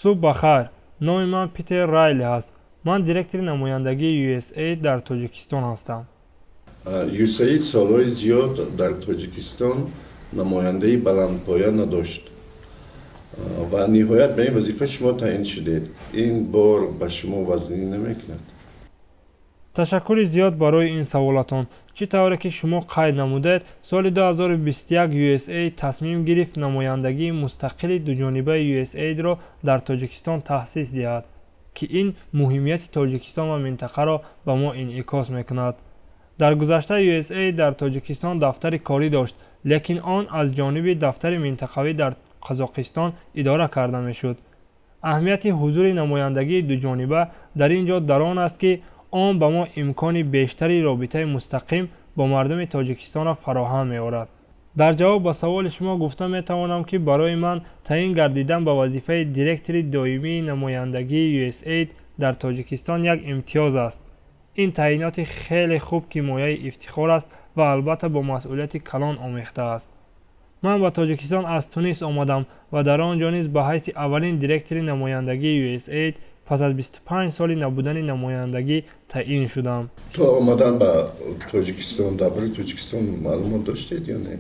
صبح بخیر. نام من پیتر رایلی است. من دیرکتور نمایندگی USAID در تاجیکستان هستم. USAID سالهای زیاد در تاجیکستان نماینده بلندپایه نداشت و نهایت به این وظیفه شما تعیین شدید. این بار به شما وزنی نمیکند؟ تشکر زیاد برای این سوالاتون. چی طوره که شما قید نمودید، سال 2021 USAID تصمیم گرفت نمایندگی مستقل دوجانبه USAID را در تاجیکستان تأسیس دهد که این مهمیت تاجیکستان و منطقه را به ما انعکاس میکند. در گذشته USAID در تاجیکستان دفتر کاری داشت، لیکن آن از جانب دفتر منطقوی در قزاقستان اداره کرده میشد. اهمیت حضور نمایندگی دوجانبه در اینجا در آن است که آن به ما امکان بیشتری رابطه مستقیم با مردم تاجیکستان را فراهم می‌آورد. در جواب به سوال شما گفته میتوانم که برای من تعیین گردیدن به وظیفه دیرکتور دائمی نمایندگی USAID در تاجیکستان یک امتیاز است. این تعیینات خیلی خوب که مایه افتخار است و البته با مسئولیت کلان آمیخته است. من به تاجیکستان از تونس آمدم و در آنجا نیز به حیث اولین دیرکتور نمایندگی USAID پس از 25 سال نبودن نمایندگی تعیین شدم. تو آمدن به تاجیکستان درباره تاجیکستان معلومات داشتید یا نه؟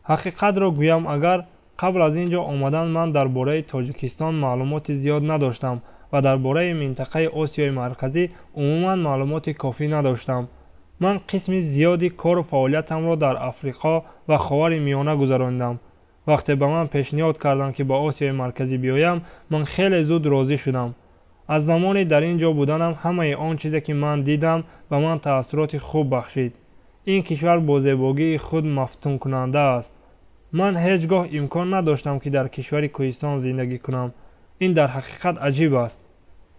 حقیقت را گویم، اگر قبل از اینجا آمدن من درباره تاجیکستان معلومات زیاد نداشتم و درباره منطقه آسیای مرکزی عموما معلومات کافی نداشتم. من قسم زیادی کار و فعالیتم را در افریقا و خاور میانه گذراندم. وقتی به من پیشنهاد کردند که به آسیای مرکزی بیایم، من خیلی زود راضی شدم. از زمانی در اینجا بودنم همه آن چیزی که من دیدم به من تأثیرات خوب بخشید. این کشور با زیبایی خود مفتون کننده است. من هیچگاه امکان نداشتم که در کشور کوهستان زندگی کنم. این در حقیقت عجیب است.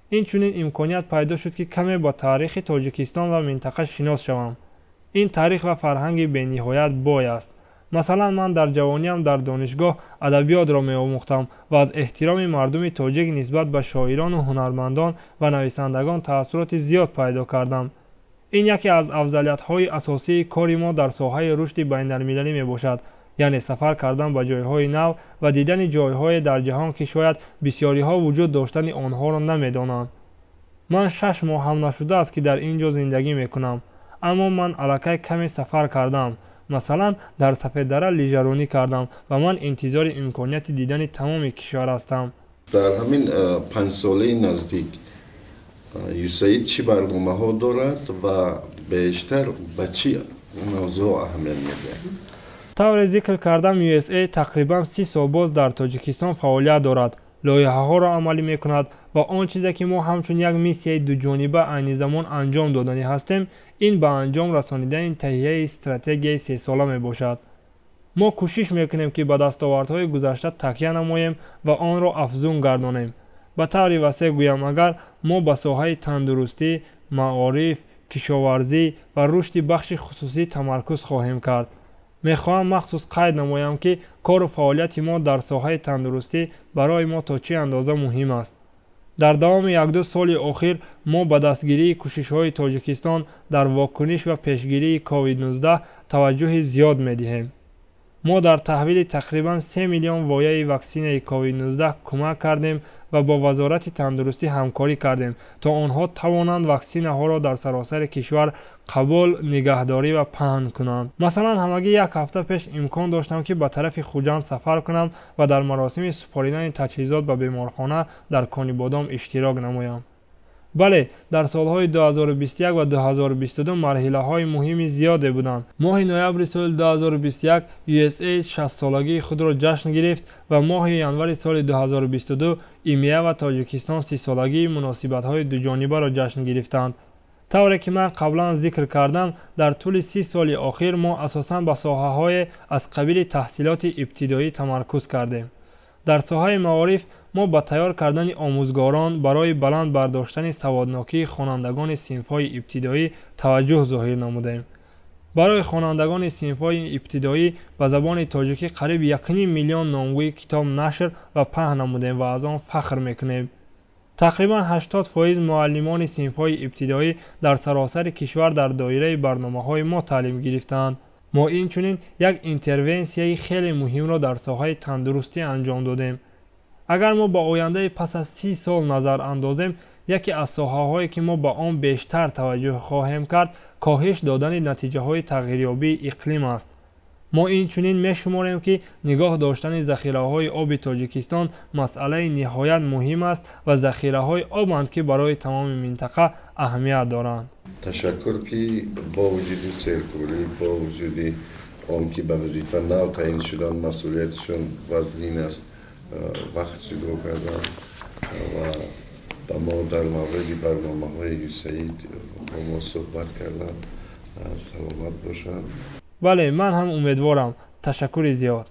این چنین امکانیت پیدا شد که کمی با تاریخ تاجیکستان و منطقه شناس شوم. این تاریخ و فرهنگ بی‌نهایت بای است. مثلا من در جوانیم در دانشگاه ادبیات را می‌آموختم و از احترام مردم تاجیک نسبت به شاعران و هنرمندان و نویسندگان تأثیرات زیاد پیدا کردم. این یکی از افضلیت‌های اساسی کار ما در ساحه رشد بین‌المللی میباشد، یعنی سفر کردن به جایهای نو و دیدن جایهای در جهان که شاید بسیاری‌ها وجود داشتن آنها را نمی‌دانند. من 6 ماه هم نشده است که در اینجا زندگی میکنم، اما من الکی کمی سفر کردم. مثلا در سفید دره لیژرونی کردم و من انتظار امکانیت دیدن تمام کشور هستم. در همین 5 ساله نزدیک USAID چی برنامه ها دارد و بیشتر به چی موضوع اهمیت میده؟ طور ذکر کردم USAID تقریبا 30 سال باز در تاجیکستان فعالیت دارد. لایحه ها را عملی می کند و آن چیزی که ما همچون یک میسیه دو جانبه عین زمان انجام دادنی هستیم، این به انجام رسانیدن تهیه استراتژی 3 ساله می باشد. ما کوشش میکنیم که به دستاوردهای گذشته تکیه نماییم و آن را افزون گردانیم. به طور وسیع گویم، اگر ما به ساحه تندرستی، معارف، کشاورزی و رشد بخش خصوصی تمرکز خواهیم کرد. میخواهم مخصوص قید نمایم که کار و فعالیت ما در ساحه تندرستی برای ما تا چه اندازه مهم است. در دوام 1-2 سال اخیر ما به دستگیری کوشش‌های تاجیکستان در واکنش و پیشگیری کووید 19 توجه زیاد می‌دهیم. ما در تحویل تقریبا 3 میلیون وایه واکسن کووید 19 کمک کردیم و با وزارت تندرستی همکاری کردیم تا آنها توانند واکسن ها را در سراسر کشور قبول، نگهداری و پهن کنند. مثلا همگی 1 هفته پیش امکان داشتم که به طرف خوجند سفر کنم و در مراسم سپاریدن تجهیزات به بیمارخانه در کانی بادام اشتراک نمایم. بله، در سالهای 2021 و 2022 مرحله های مهمی زیادی بودند. ماه نوامبر سال 2021 USAID 60 سالگی خود را جشن گرفت و ماه ژانویه سال 2022 ایمیه و تاجیکستان 30 سالگی مناسبت های دو جانبه را جشن گرفتند. طوری که من قبلا ذکر کردم، در طول 30 سال اخیر ما اساساً به ساحه های از قبیل تحصیلات ابتدایی تمرکز کردیم. در ساحه معارف ما با تیار کردن آموزگاران برای بلند برداشتن سوادناکی خوانندگان صنف‌های ابتدایی توجه ظاهر نمودیم. برای خوانندگان صنف‌های ابتدایی به زبان تاجیکی قریب 1.5 میلیون نامگوی کتاب نشر و پهن نمودیم و از آن فخر میکنیم. تقریبا 80% معلمان صنف‌های ابتدایی در سراسر کشور در دایره برنامه‌های ما تعلیم گرفتند. ما اینچنین یک اینترونسیای خیلی مهم را در ساحه تندرستی انجام دادیم. агар мо ба ояндаи пас аз 30 сол назар андозем, яке аз соҳаҳое ки мо ба он бештар таваҷҷӯҳ хоҳем кард коҳиш додани натиҷаҳои тағйирёбии иқлим аст. мо инчунин мешуморем ки нигоҳ доштани захираҳои оби Тоҷикистон масъалаи ниҳоят муҳим аст ва захираҳои обанд ки барои тамоми минтақа аҳамият доранд. Ташаккур ки бо вуҷуди серкӯрӣ, бо вуҷуди он ки ба вазифа нав таъин шудан, масъулиятшон вазнин аст, вақт ҷудо кардан ва ба мо дар мавриди барномаҳои USAID бо мо суҳбат кардан. Саломат бошанд. бале, ман ҳам умедворам. Ташаккури зиёд.